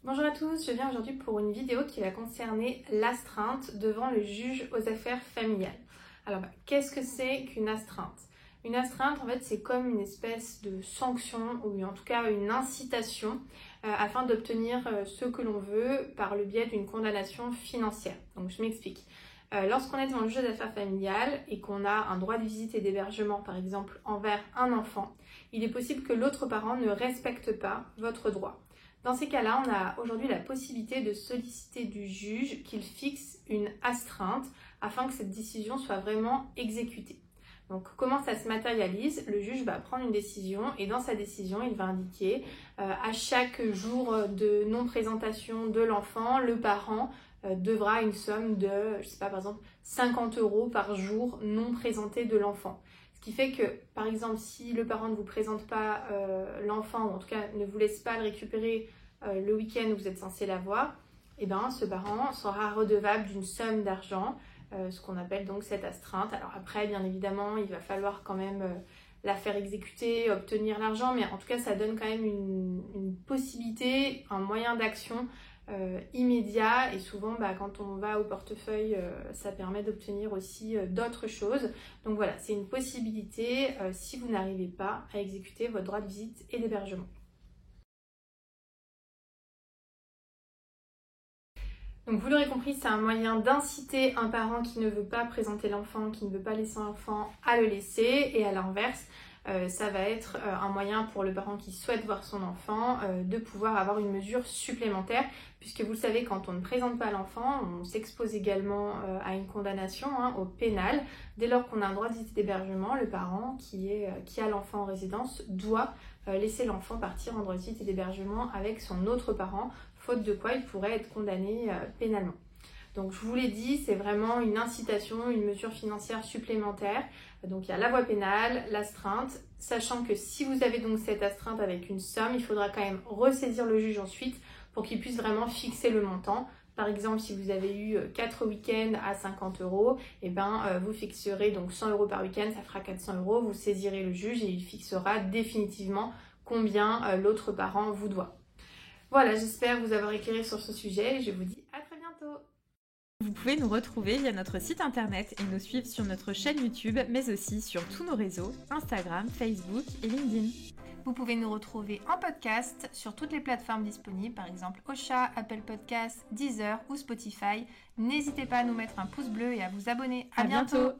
Bonjour à tous, je viens aujourd'hui pour une vidéo qui va concerner l'astreinte devant le juge aux affaires familiales. Alors, qu'est-ce que c'est qu'une astreinte? Une astreinte, en fait, c'est comme une espèce de sanction ou en tout cas une incitation afin d'obtenir ce que l'on veut par le biais d'une condamnation financière. Donc, je m'explique. Lorsqu'on est devant le juge aux affaires familiales et qu'on a un droit de visite et d'hébergement, par exemple, envers un enfant, il est possible que l'autre parent ne respecte pas votre droit. Dans ces cas-là, on a aujourd'hui la possibilité de solliciter du juge qu'il fixe une astreinte afin que cette décision soit vraiment exécutée. Donc, comment ça se matérialise? Le juge va prendre une décision et dans sa décision, il va indiquer à chaque jour de non-présentation de l'enfant, le parent devra une somme de, je sais pas, par exemple, 50 € par jour non présenté de l'enfant. Ce qui fait que, par exemple, si le parent ne vous présente pas l'enfant, ou en tout cas ne vous laisse pas le récupérer le week-end où vous êtes censé l'avoir, et ben, ce parent sera redevable d'une somme d'argent, ce qu'on appelle donc cette astreinte. Alors après, bien évidemment, il va falloir quand même la faire exécuter, obtenir l'argent, mais en tout cas, ça donne quand même une possibilité, un moyen d'action immédiat, et souvent quand on va au portefeuille ça permet d'obtenir aussi d'autres choses. Donc voilà, c'est une possibilité si vous n'arrivez pas à exécuter votre droit de visite et d'hébergement. Donc vous l'aurez compris, c'est un moyen d'inciter un parent qui ne veut pas présenter l'enfant, qui ne veut pas laisser l'enfant, à le laisser, et à l'inverse, ça va être un moyen pour le parent qui souhaite voir son enfant de pouvoir avoir une mesure supplémentaire, puisque vous le savez, quand on ne présente pas l'enfant, on s'expose également à une condamnation au pénal. Dès lors qu'on a un droit de visite d'hébergement, le parent qui a l'enfant en résidence doit laisser l'enfant partir en droit de visite et d'hébergement avec son autre parent, faute de quoi il pourrait être condamné pénalement. Donc je vous l'ai dit, c'est vraiment une incitation, une mesure financière supplémentaire. Donc il y a la voie pénale, l'astreinte, sachant que si vous avez donc cette astreinte avec une somme, il faudra quand même ressaisir le juge ensuite pour qu'il puisse vraiment fixer le montant. Par exemple, si vous avez eu 4 week-ends à 50 €, et vous fixerez donc 100 € par week-end, ça fera 400 €, vous saisirez le juge et il fixera définitivement combien l'autre parent vous doit. Voilà, j'espère vous avoir éclairé sur ce sujet et je vous dis à très bientôt. Vous pouvez nous retrouver via notre site internet et nous suivre sur notre chaîne YouTube, mais aussi sur tous nos réseaux, Instagram, Facebook et LinkedIn. Vous pouvez nous retrouver en podcast sur toutes les plateformes disponibles, par exemple Ocha, Apple Podcasts, Deezer ou Spotify. N'hésitez pas à nous mettre un pouce bleu et à vous abonner. À bientôt.